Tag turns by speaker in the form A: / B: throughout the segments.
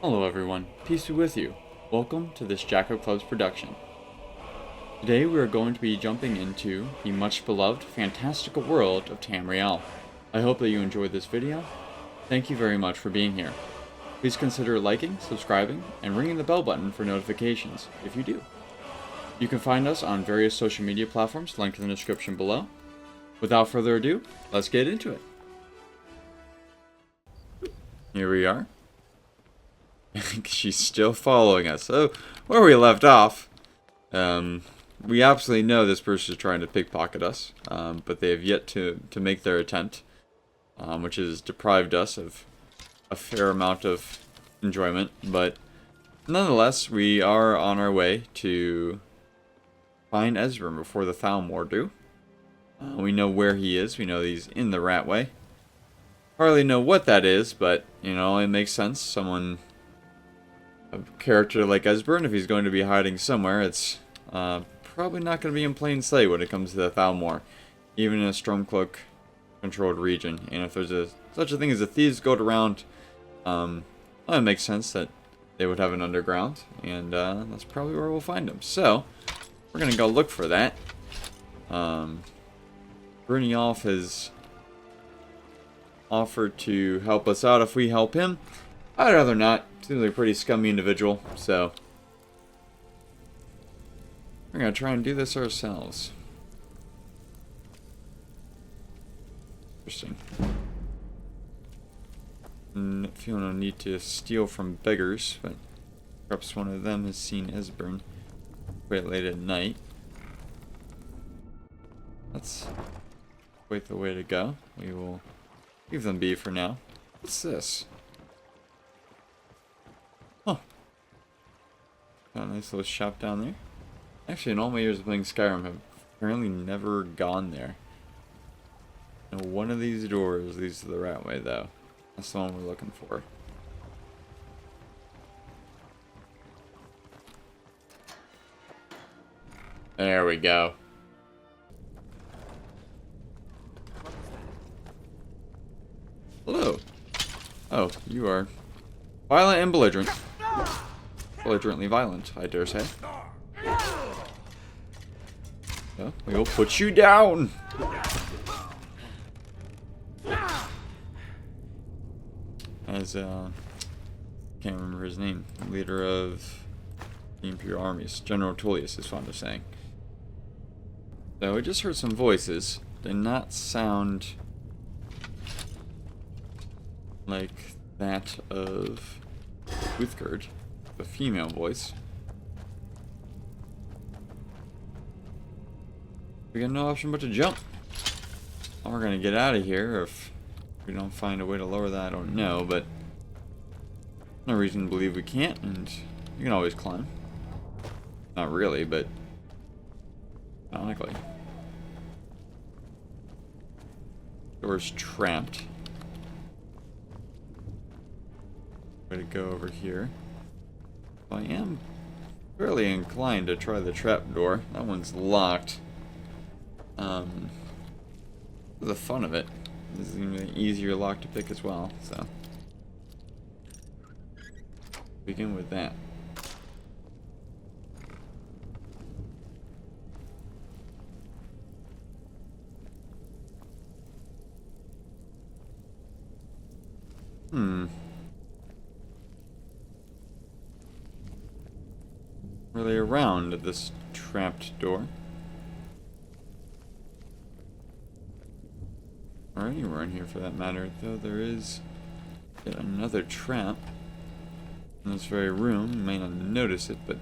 A: Hello everyone, peace be with you. Welcome to this Jacko Club's production. Today we are going to be jumping into the much beloved fantastical world of Tamriel. I hope that you enjoyed this video. Thank you very much for being here. Please consider liking, subscribing, and ringing the bell button for notifications if you do. You can find us on various social media platforms linked in the description below. Without further ado, let's get into it. Here we are. She's still following us. So, where we left off, we absolutely know this person is trying to pickpocket us, but they have yet to make their attempt, which has deprived us of a fair amount of enjoyment. But nonetheless, we are on our way to find Esbern before the Thalmor do. We know where he is. We know he's in the Ratway. Hardly know what that is, but, you know, it makes sense. A character like Esbern, if he's going to be hiding somewhere, it's probably not going to be in plain sight when it comes to the Thalmor, even in a Stormcloak-controlled region. And if there's such a thing as a Thieves' Guild around, well, it makes sense that they would have an underground, and that's probably where we'll find them. So, we're going to go look for that. Brynjolf has offered to help us out if we help him. I'd rather not. Seems like a pretty scummy individual, so we're gonna try and do this ourselves. Interesting. Feel no need to steal from beggars, but perhaps one of them has seen Esbern quite late at night. That's quite the way to go. We will leave them be for now. What's this? Huh. Got a nice little shop down there. Actually, in all my years of playing Skyrim, I've apparently never gone there. Now, one of these doors leads to the Ratway, though. That's the one we're looking for. There we go. Hello. Oh, you are violent and belligerent. Belligerently violent, I dare say. Well, we will put you down. As can't remember his name. Leader of the Imperial armies, General Tullius is fond of saying. So we just heard some voices. Did not sound like that of Uthgerd, a female voice. We got no option but to jump. How we're gonna get out of here if we don't find a way to lower that, I don't know, but no reason to believe we can't, and you can always climb. Not really, but canonically. Door's trapped. Way to go over here. I am fairly inclined to try the trap door. That one's locked. For the fun of it, this is going to be an easier lock to pick as well, so begin with that. Are they around at this trapped door? Or anywhere in here for that matter, though there is yet another trap in this very room. You may not notice it, but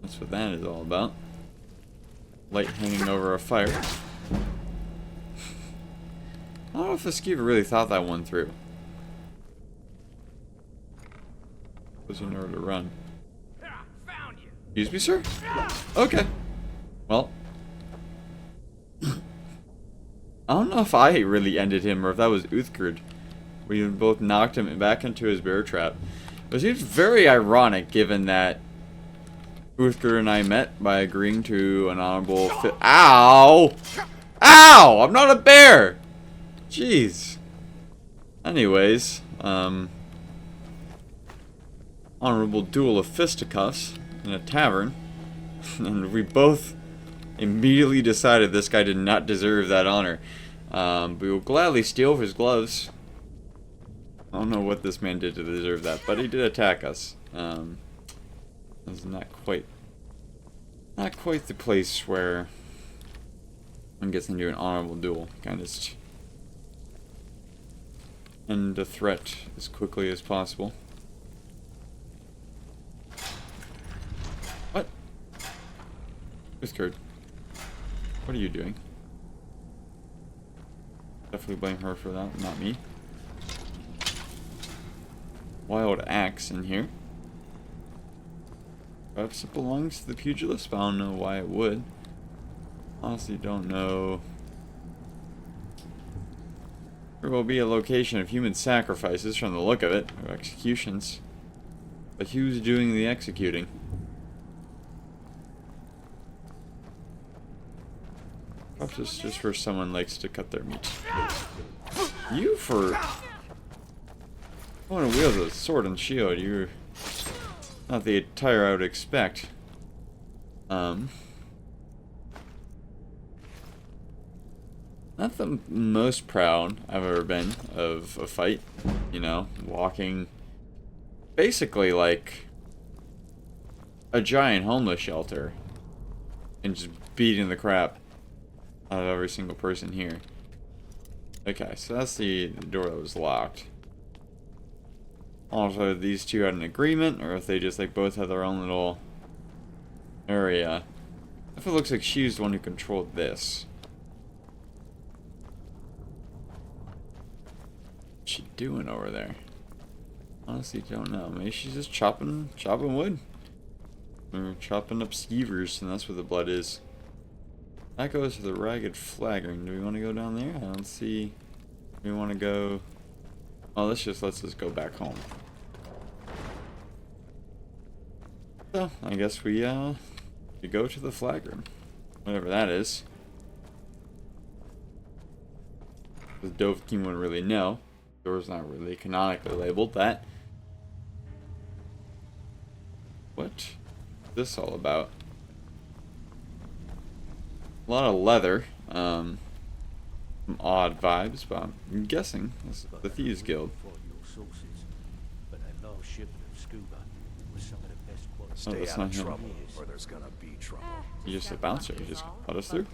A: that's what that is all about. Light hanging over a fire. I don't know if Esquiva really thought that one through. Was in order to run. Excuse me, sir? Okay. Well. I don't know if I really ended him or if that was Uthgerd. We both knocked him back into his bear trap. It seems very ironic given that Uthgerd and I met by agreeing to an honorable Ow! Ow! I'm not a bear! Jeez. Anyways, honorable duel of fisticuffs in a tavern, and we both immediately decided this guy did not deserve that honor. We will gladly steal his gloves. I don't know what this man did to deserve that, but he did attack us. This is not quite the place where I'm guessing do an honorable duel. Kind of just end the threat as quickly as possible. What? Scared. What are you doing? Definitely blame her for that, not me. Wild axe in here. Perhaps it belongs to the pugilist, but I don't know why it would. Honestly, don't know. There will be a location of human sacrifices from the look of it, or executions. But who's doing the executing? Perhaps it's just where someone likes to cut their meat. You for... I want to wield a sword and shield. You're not the attire I would expect. Not the most proud I've ever been of a fight. You know, walking basically like a giant homeless shelter and just beating the crap out of every single person here. Okay, so that's the door that was locked. Also, these two had an agreement, or if they just like both had their own little area. If it looks like she's the one who controlled this. What's she doing over there? Honestly, don't know. Maybe she's just chopping wood, or chopping up skeevers, and that's where the blood is. That goes to the ragged flagon. Do we want to go down there? I don't see. We want to go. Oh, this just lets us go back home. So I guess we go to the flag room, whatever that is. The Dovahkiin wouldn't really know. The door's not really canonically labeled that. What's this all about? A lot of leather. Some odd vibes, but I'm guessing this is the Thieves Guild. Oh, that's not him. You just a bouncer. You just cut us through.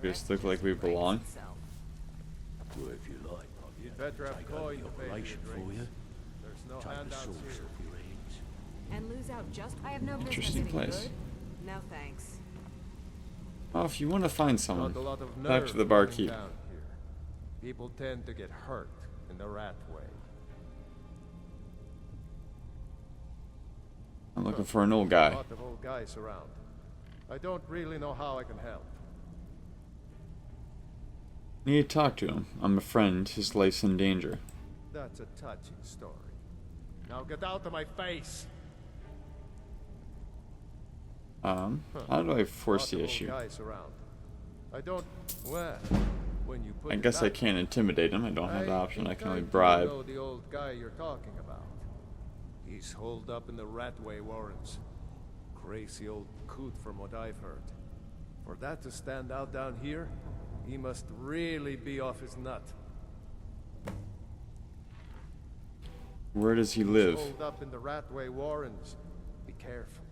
A: We just look like we belong.
B: Well, if you like, I'll better have coin for you. There's no handouts here.
C: And lose out just I have no
A: Interesting place.
C: good. No thanks.
A: Oh, if you want to find someone, back to the barkeep.
B: People tend to get hurt in the rat way.
A: I'm looking for an old guy.
B: A lot of old guys around. I don't really know how I can help.
A: Need to talk to him. I'm a friend. His life's in danger.
B: That's a touching story. Now get out of my face.
A: How do I force the issue?
B: I don't. Well, when you put
A: I guess I can't intimidate him. I don't have the option. I can only bribe.
B: Know the old guy you're talking about. He's holed up in the Ratway Warrens. Crazy old coot from what I've heard. For that to stand out down here, he must really be off his nut.
A: Where does he live?
B: He's holed up in the Ratway Warrens. Be careful.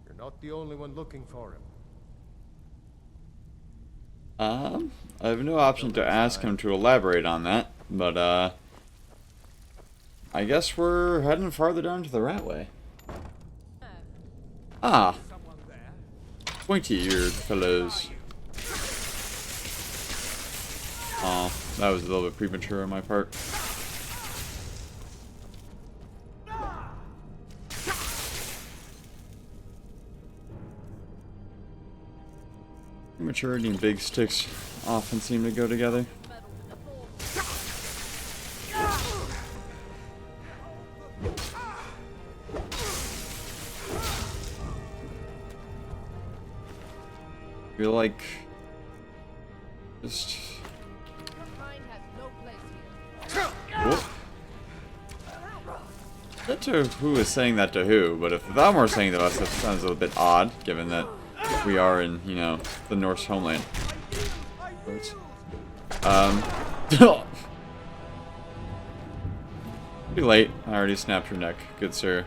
B: You're not the only one looking for him.
A: I have no option to ask him to elaborate on that, but I guess we're heading farther down to the Ratway. Ah, pointy-eared fellows. Oh, that was a little bit premature on my part. Maturity and big sticks often seem to go together. You're like just whoop. Not sure who is saying that to who, but if Valmore were saying to us, that sounds a little bit odd, given that we are in, you know, the Norse homeland. Too late. I already snapped your neck, good sir.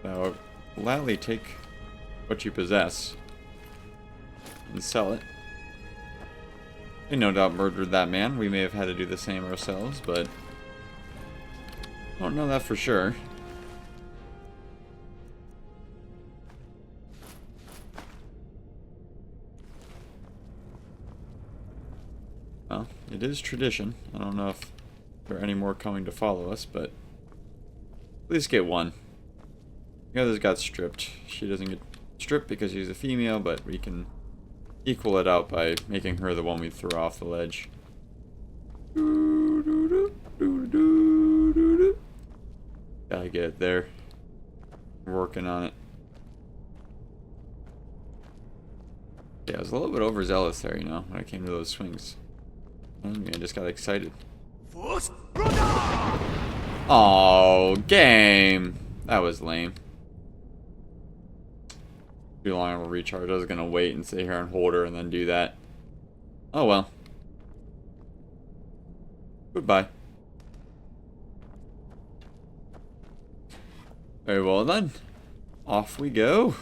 A: So, gladly take what you possess and sell it. We no doubt murdered that man. We may have had to do the same ourselves, but I don't know that for sure. Well, it is tradition. I don't know if there are any more coming to follow us, but at least get one. The others got stripped. She doesn't get stripped because she's a female, but we can equal it out by making her the one we throw off the ledge. Gotta get it there. We're working on it. Yeah, I was a little bit overzealous there, you know, when I came to those swings. I just got excited. Oh, game! That was lame. Too long of a recharge. I was gonna wait and sit here and hold her and then do that. Oh well. Goodbye. Very well then. Off we go.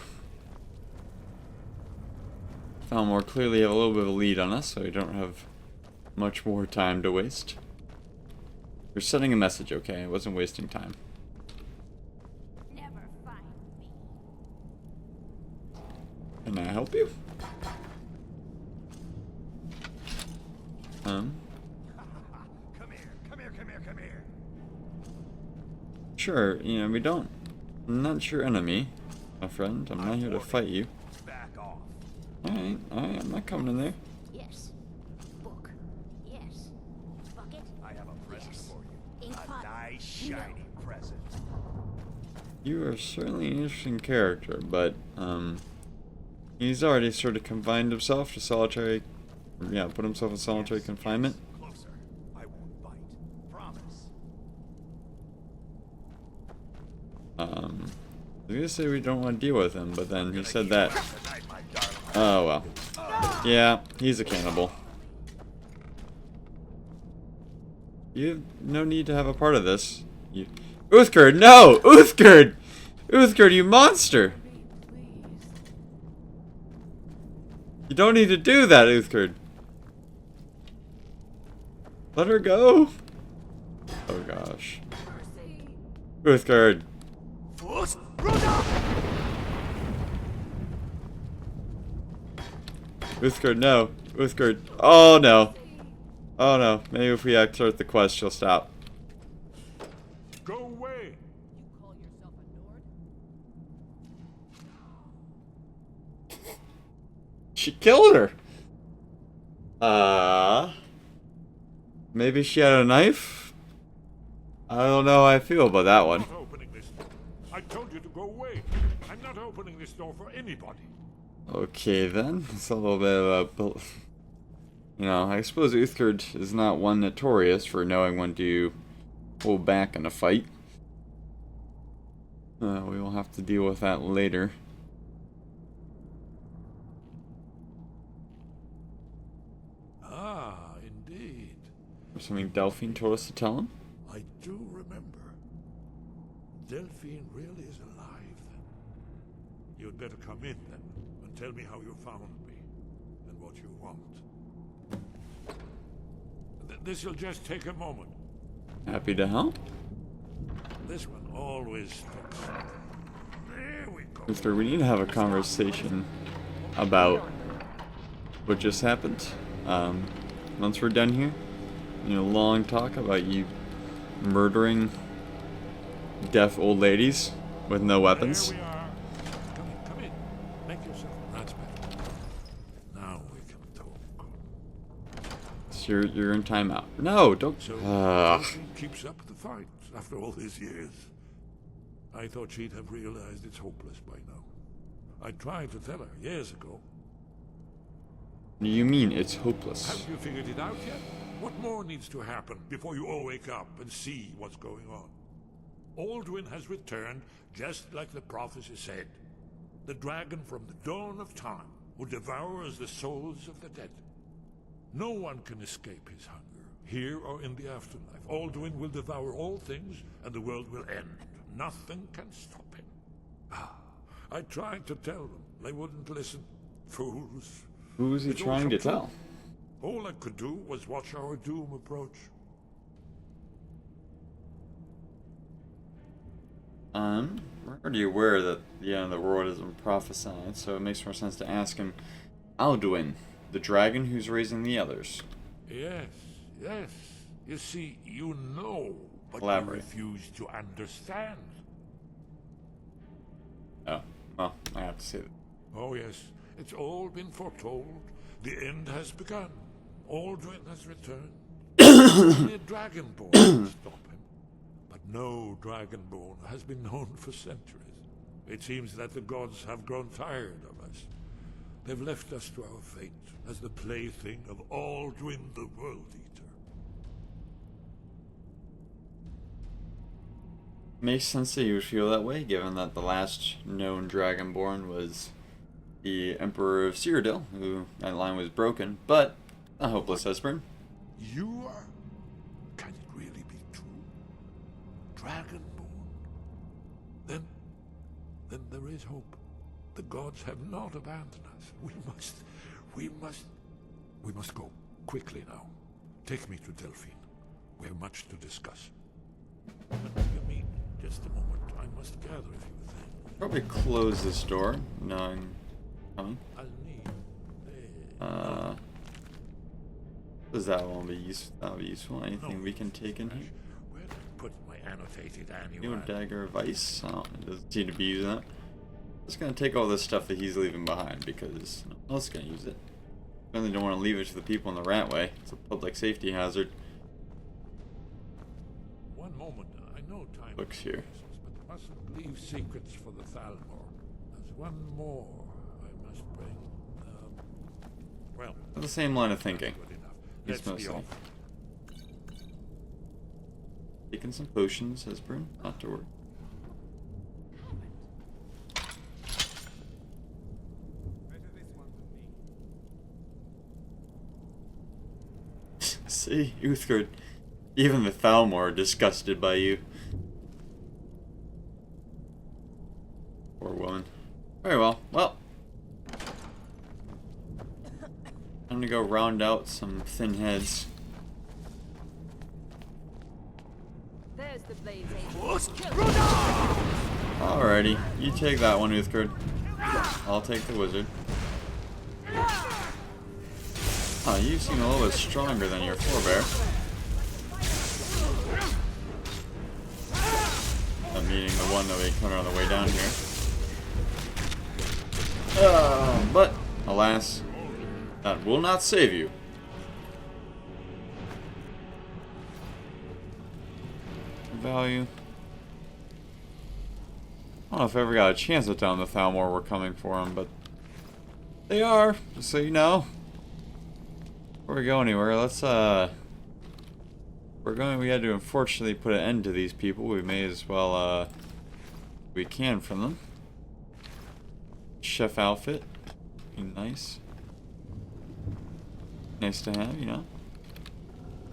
A: Falmore clearly have a little bit of a lead on us, so we don't have much more time to waste. You're sending a message, okay? I wasn't wasting time.
D: Never find me.
A: Can I help you?
B: Come here, come here, come here, come here.
A: Sure, you know, I'm not your enemy, my friend. I'm not here to fight you.
B: Back off.
A: Alright, I'm not coming in there.
D: Yes. Book. Yes. Bucket.
B: I have a present
D: Yes.
B: for you.
D: Ink
B: A
D: pot.
B: nice, shiny present.
A: You are certainly an interesting character, but, he's already sort of confined himself to solitary, yeah, put himself in solitary confinement.
B: Closer. I won't bite. Promise.
A: I was gonna say we don't want to deal with him, but then he said that.
B: Tonight, my darling.
A: Oh well. Yeah, he's a cannibal. You have no need to have a part of this. Uthgerd, no! Uthgerd! Uthgerd, you monster! You don't need to do that, Uthgerd. Let her go. Oh gosh. Uthgerd. Uthgerd, no. Uthgerd. Oh no. Oh no. Maybe if we start the quest, she'll stop.
E: Go away!
C: You call yourself a Nord?
A: She killed her. Maybe she had a knife? I don't know how I feel about that one.
E: I'm not opening this door. I told you to go away. I'm not opening this door for anybody.
A: Okay then. It's a little bit of a... You know, I suppose Uthgerd is not one notorious for knowing when to pull back in a fight. We will have to deal with that later.
E: Ah, indeed.
A: There's something Delphine told us to tell him.
E: I do remember. Delphine really is alive then. You'd better come in then and tell me how you found me and what you want. This'll just take a moment.
A: Happy to help.
E: This one always sticks. There we go.
A: Uthgerd, we need to have a conversation about what just happened. Once we're done here, you know, long talk about you murdering deaf old ladies with no weapons.
E: There we are. Come in. Make yourself. That's better. Now we can talk.
A: So you're in timeout. No, don't.
E: So Delphine keeps up the fight after all these years. I thought she'd have realized it's hopeless by now. I tried to tell her years ago.
A: You mean it's hopeless?
E: Haven't you figured it out yet? What more needs to happen before you all wake up and see what's going on? Alduin has returned, just like the prophecy said. The dragon from the dawn of time, who devours the souls of the dead. No one can escape his hunger, here or in the afterlife. Alduin will devour all things, and the world will end. Nothing can stop him. I tried to tell them. They wouldn't listen. Fools.
A: Who is he
E: It's all
A: trying to
E: come
A: tell?
E: true. All I could do was watch our doom approach.
A: We're already aware that the end of the world has been prophesied, so it makes more sense to ask him. Alduin, the dragon who's raising the others.
E: Yes, yes. You see, you know, but you
A: Elaborate.
E: refuse to understand.
A: Oh, well, I have to say that.
E: Oh yes, it's all been foretold. The end has begun. Alduin has returned. Only a dragonborn can stop him. But no dragonborn has been known for centuries. It seems that the gods have grown tired of us. They've left us to our fate as the plaything of Alduin the World Eater.
A: Makes sense that you would feel that way, given that the last known dragonborn was the Emperor of Cyrodiil, who that line was broken, but a hopeless Esper.
E: You are? Can it really be true? Dragonborn? Then there is hope. The gods have not abandoned us. We must go quickly now. Take me to Delphine. We have much to discuss. Give me just a moment. I must gather a few things.
A: Probably close this door, knowing coming.
E: I'll need.
A: Does that one be useful? That'll be useful. Anything we can take in here?
E: Where did I put my annotated
A: New
E: annual?
A: dagger of ice. Oh, it doesn't seem to be using that. Just gonna take all this stuff that he's leaving behind because no one else is gonna use it. Really don't want to leave it to the people in the Ratway. It's a public safety hazard.
E: One moment. I know time.
A: Books here.
E: But mustn't leave secrets for the Thalmor. There's one more I must bring. Well,
A: The same line of thinking.
E: good enough.
A: He's
E: Let's be
A: mostly
E: off.
A: taking some potions, says Brune. Not to worry. See, Uthgard. Even the Thalmor are disgusted by you. Poor woman. Very well. Well. I'm gonna go round out some thin heads.
C: There's the Blaze Angel.
A: Alrighty, you take that one, Uthgard. I'll take the wizard. Oh, you seem a little bit stronger than your forebear. Meaning the one that we encountered on the way down here. But, alas, that will not save you. Value. I don't know if I ever got a chance to tell them the Thalmor were coming for him, but they are, just so you know. Before we go anywhere, let's, we had to unfortunately put an end to these people. We may as well, we can from them. Chef outfit. Be nice. Nice to have, you know.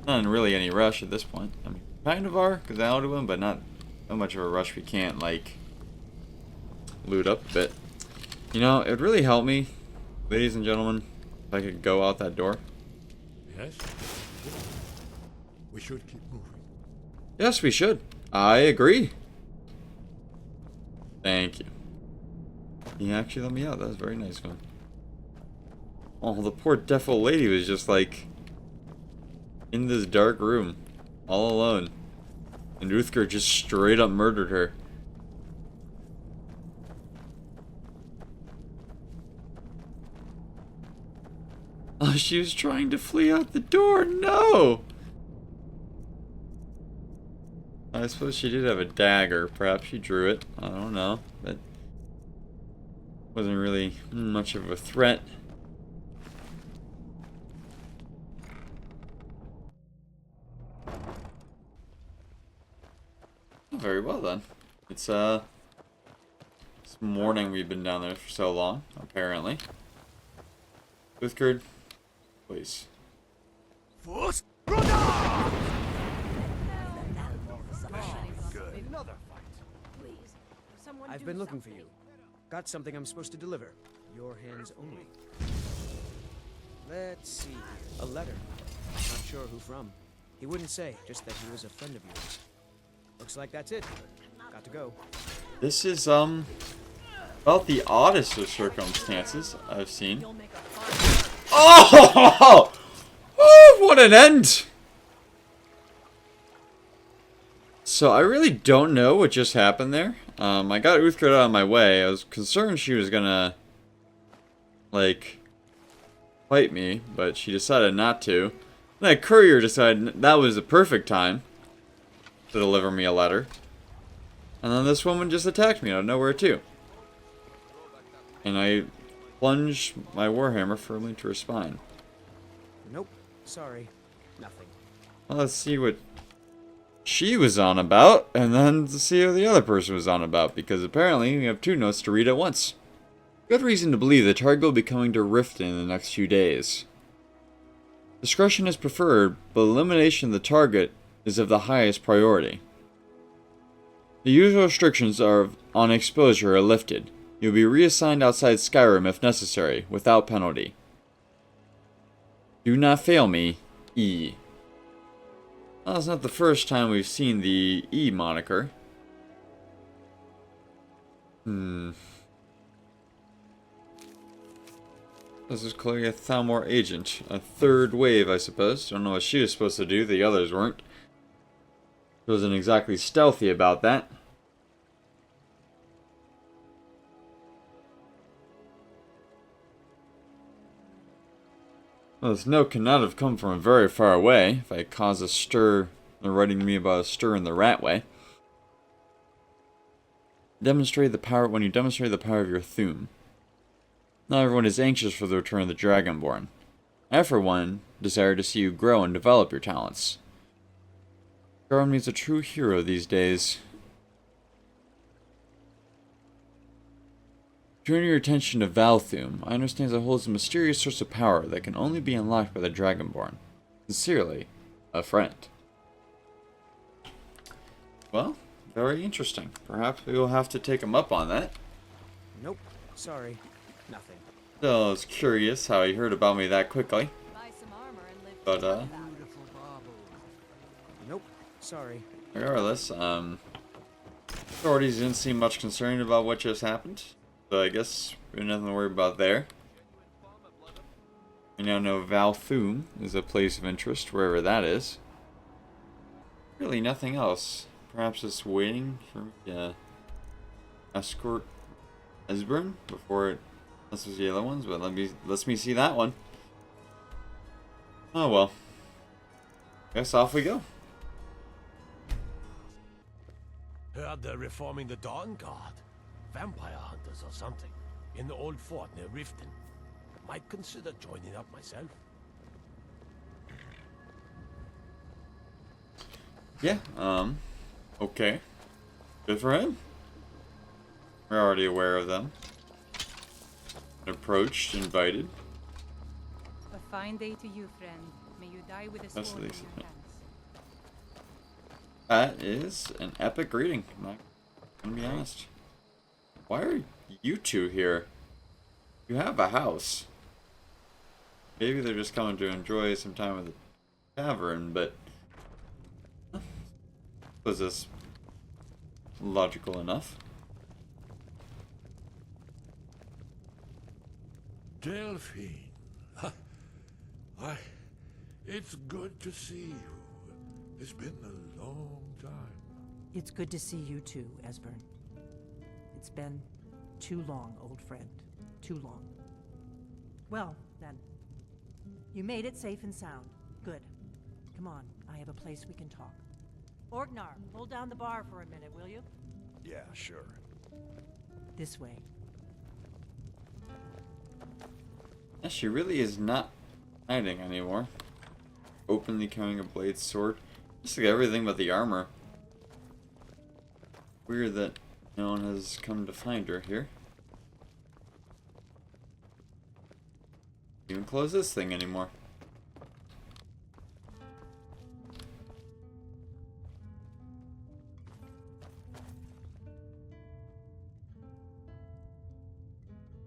A: Not in really any rush at this point. I mean, kind of are, because I do them, but not so much of a rush we can't, like, loot up a bit. You know, it would really help me, ladies and gentlemen, if I could go out that door.
E: Yes? We should keep moving.
A: Yes, we should. I agree. Thank you. He actually let me out. That was very nice of him. Oh, the poor deaf old lady was just like in this dark room, all alone. And Uthgard just straight up murdered her. Oh, she was trying to flee out the door. No! I suppose she did have a dagger. Perhaps she drew it. I don't know. That wasn't really much of a threat. very well then. It's morning. We've been down there for so long, apparently. Uthgerd, please.
F: I've been looking for you. Got something I'm supposed to deliver. Your hands only. Let's see. A letter. Not sure who from. He wouldn't say, just that he was a friend of yours. Looks like that's it. Got to go.
A: This is, about the oddest of circumstances I've seen. Oh! Oh, what an end! So I really don't know what just happened there. I got Uthgerd out of my way. I was concerned she was gonna, like, fight me, but she decided not to. And that courier decided that was the perfect time to deliver me a letter. And then this woman just attacked me out of nowhere too. And I plunged my warhammer firmly to her spine.
F: Nope. Sorry. Nothing.
A: Well, let's see what she was on about, and then to see what the other person was on about, because apparently we have two notes to read at once. Good reason to believe the target will be coming to Riften in the next few days. Discretion is preferred, but elimination of the target is of the highest priority. The usual restrictions on exposure are lifted. You'll be reassigned outside Skyrim if necessary, without penalty. Do not fail me, E. Well, it's not the first time we've seen the E moniker. This is clearly a Thalmor agent. A third wave, I suppose. Don't know what she was supposed to do, the others weren't. She wasn't exactly stealthy about that. Well, this note cannot have come from very far away, if I cause a stir. They're writing to me about a stir in the Ratway. Demonstrate the power when you demonstrate the power of your Thuum. Not everyone is anxious for the return of the Dragonborn. I, for one, desire to see you grow and develop your talents. Skyrim needs a true hero these days. Turn your attention to Valthuum. I understand it holds a mysterious source of power that can only be unlocked by the Dragonborn. Sincerely, a friend. Well, very interesting. Perhaps we will have to take him up on that.
F: Nope. Sorry. Nothing.
A: Still, I was curious how he heard about me that quickly.
C: Buy some armor and live
A: But,
C: forever.
F: Nope. Sorry.
A: regardless, authorities didn't seem much concerned about what just happened. So I guess we have nothing to worry about there. We now know Valthuum is a place of interest, wherever that is. Really nothing else. Perhaps just waiting for me to escort Esbern before it messes with the other ones, but lets me see that one. Oh well. Guess off we go.
G: Heard they're reforming the Dawn Guard. Vampire hunters or something. In the old fort near Riften. Might consider joining up myself.
A: Yeah, okay. Good for him. We're already aware of them. Approached, invited.
H: A fine day to you, friend. May you die with a sword in your hands.
A: That is an epic greeting. I'm not gonna be honest. Why are you two here? You have a house. Maybe they're just coming to enjoy some time at the tavern, but was this logical enough?
E: Delphine. Why, it's good to see you. It's been a long time.
I: It's good to see you too, Esbern. It's been too long, old friend. Too long. Well, then. You made it safe and sound. Good. Come on, I have a place we can talk. Orgnar, hold down the bar for a minute, will you?
B: Yeah, sure.
I: This way.
A: Yeah, she really is not hiding anymore. Openly carrying a blade sword. Just like everything but the armor. Weird that no one has come to find her here. Even close this thing anymore.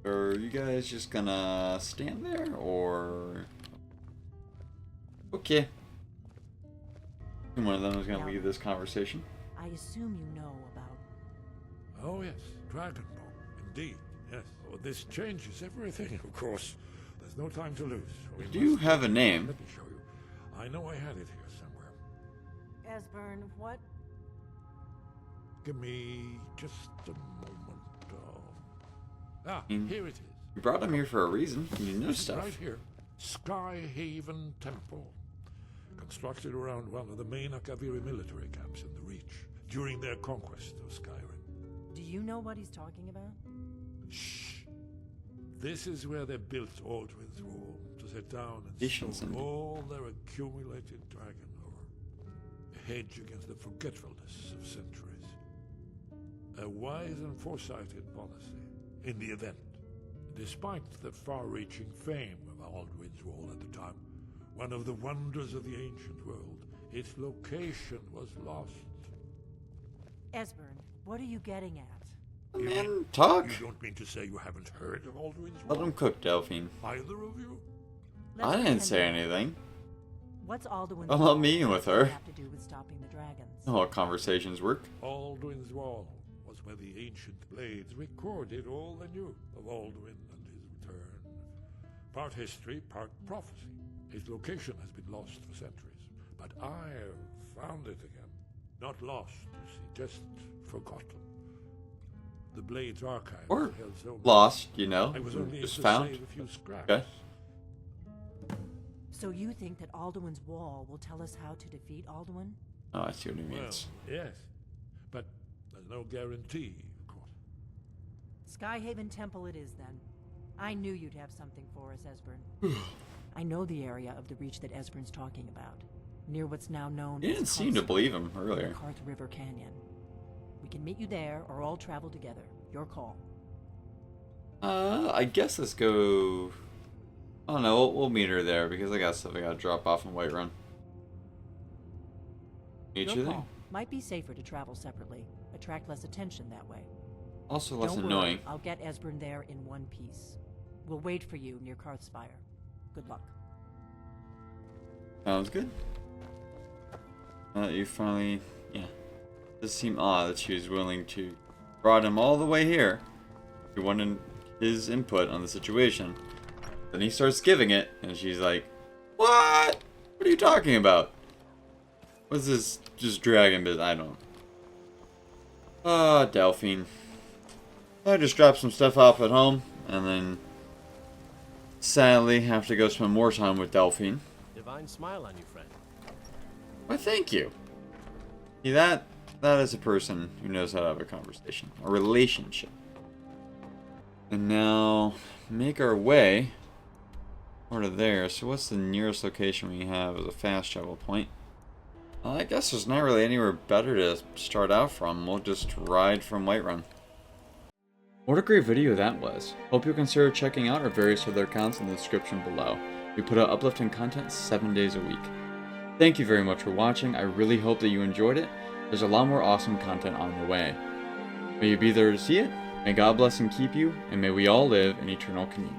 A: Are you guys just gonna stand there, or... Okay. One of them is gonna lead this conversation.
I: I assume you know about...
E: Oh yes, Dragon Ball. Indeed, yes. Oh, this changes everything, of course. There's no time to lose.
A: Do you have a name?
E: Let me show you. I know I had it here somewhere.
I: Esbern, what?
E: Give me just a moment. Here it is.
A: You brought him here for a reason. You know
E: This is
A: stuff.
E: right here. Skyhaven Temple. Constructed around one of the main Akaviri military camps in the Reach during their conquest of Skyrim.
I: Do you know what he's talking about?
E: Shh. This is where they built Aldrin's Wall to set down and
A: Patience
E: store
A: and-
E: all their accumulated dragon lore. A hedge against the forgetfulness of centuries. A wise and foresighted policy in the event. Despite the far-reaching fame of Aldrin's Wall at the time, one of the wonders of the ancient world, its location was lost.
I: Esbern, what are you getting at?
A: Man, talk.
E: You don't mean to say you haven't heard of Aldrin's
A: Let
E: Wall?
A: him cook, Delphine.
E: Either of you?
I: Let's
A: I didn't
I: pretend
A: say
I: you know.
A: anything.
I: What's Alduin's
A: I'm not
I: Wall
A: meeting with her.
I: have to do with stopping the dragons?
A: Oh, how conversations work.
E: Aldrin's Wall was where the ancient blades recorded all they knew of Aldrin and his return. Part history, part prophecy. His location has been lost for centuries, but I have found it again. Not lost, you see, just forgotten. The Blades archive
A: Or
E: held so much.
A: lost, you know.
E: I was only able
A: Just
E: to
A: found.
E: save a few scraps.
A: Okay.
I: So you think that Alduin's Wall will tell us how to defeat Alduin?
A: Oh, I see what he
E: Well,
A: means.
E: yes, but there's no guarantee, of course.
I: Skyhaven Temple it is then. I knew you'd have something for us, Esbern. I know the area of the Reach that Esbern's talking about, near what's now known
A: You
I: as
A: didn't seem to
I: Karth-
A: believe him earlier.
I: Karth River Canyon. We can meet you there, or all travel together. Your call.
A: I guess let's go... Oh no, we'll meet her there because I got stuff I gotta drop off in Whiterun. Meet
I: Your
A: you there.
I: call. Might be safer to travel separately. Attract less attention that way.
A: Also less
I: Don't
A: annoying.
I: worry, I'll get Esbern there in one piece. We'll wait for you near Karthspire. Good luck.
A: Sounds good. You finally... Yeah. It does seem odd that she was willing to... Brought him all the way here. She wanted his input on the situation. Then he starts giving it, and she's like, What? What are you talking about? What's this just dragon business? I don't... Delphine. I just dropped some stuff off at home, and then... Sadly, have to go spend more time with Delphine.
G: Divine smile on you, friend.
A: Why, thank you. See, that is a person who knows how to have a conversation. A relationship. And now, make our way over to there. So what's the nearest location we have as a fast travel point? Well, I guess there's not really anywhere better to start out from. We'll just ride from Whiterun. What a great video that was. Hope you'll consider checking out our various other accounts in the description below. We put out uplifting content 7 days a week. Thank you very much for watching. I really hope that you enjoyed it. There's a lot more awesome content on the way. May you be there to see it. May God bless and keep you, and may we all live in eternal communion.